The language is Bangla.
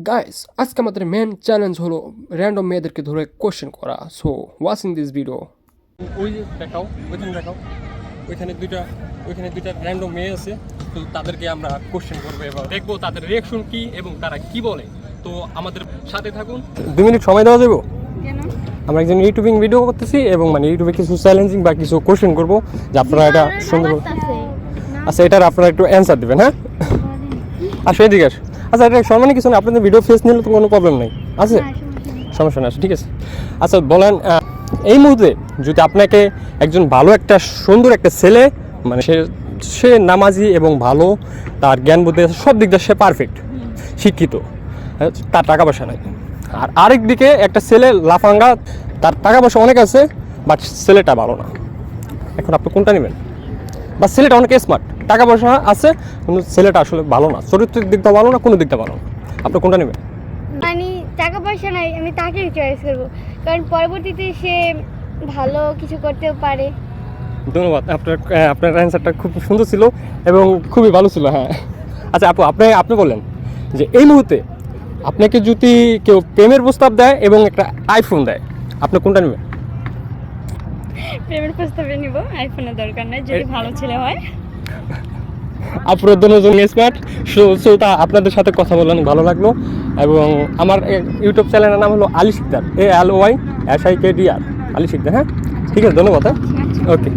গাইস আজকে আমাদের মেন চ্যালেঞ্জ হলো র্যান্ডম মেয়েদেরকে ধরে কোশ্চেন করা। So watching this video. ওই যে দেখাও, ওইখানে দুইটা র্যান্ডম মেয়ে আছে। তো তাদেরকে আমরা কোশ্চেন করবো এবার, দেখবো তাদের রিয়াকশন কি এবং তারা কি বলে। তো আমাদের সাথে থাকুন। 2 মিনিট সময় দেওয়া যাবে? আমরা একজন ইউটিউবিং ভিডিও করতেছি এবং মানে ইউটিউবে কিছু চ্যালেঞ্জিং বা কিছু কোশ্চেন করবো যে আপনারা এটা সুন্দর। আচ্ছা, এটার আপনারা একটু অ্যান্সার দেবেন। হ্যাঁ, আসো এদিকে আসো। আচ্ছা, এটা সম্মানী কিছু না, আপনাদের ভিডিও ফেস নিলে তো কোনো প্রবলেম নেই, আছে সমস্যা না, ঠিক আছে। আচ্ছা বলেন, এই মুহূর্তে যদি আপনাকে একজন ভালো একটা সুন্দর একটা ছেলে, মানে সে নামাজি এবং ভালো, তার জ্ঞান বুদ্ধি আছে, সব দিক দিয়ে সে পারফেক্ট, শিক্ষিত, তার টাকা পয়সা নাই, আর আরেক দিকে একটা ছেলে লাফাঙ্গা, তার টাকা পয়সা অনেক আছে বাট ছেলেটা ভালো না, এখন আপনি কোনটা নেবেন? বা ছেলেটা অনেক স্মার্ট, টাকা পয়সা আছে কিন্তু ছেলেটা আসলে ভালো না, চরিত্রের দিকটা ভালো না, কোনো দিকটা ভালো না, আপনি কোনটা নেবেন? মানে টাকা পয়সা নাই, আমি তাকে চয়েস করবো, কারণ পরবর্তীতে সে ভালো কিছু করতেও পারে। ধন্যবাদ, আপনার অ্যান্সারটা খুব সুন্দর ছিল এবং খুবই ভালো ছিল। হ্যাঁ, আচ্ছা আপু, আপনি বললেন যে এই মুহূর্তে আপনাকে যদি কেউ প্রেমের প্রস্তাব দেয় এবং একটা আইফোন দেয়, আপনি কোনটা নেবেন? প্রেমের প্রস্তাবে নিব, আইফোনের দরকার নাই যদি ভালো ছেলে হয়। আপনারা দুজন স্মার্ট। সো তা আপনাদের সাথে কথা বলে অনেক ভালো লাগলো এবং আমার ইউটিউব চ্যানেলের নাম হলো আলী শিকদার, ALOYSIKDR, আলী শিকদার। হ্যাঁ, ঠিক আছে, ধন্যবাদ। হ্যাঁ, ওকে।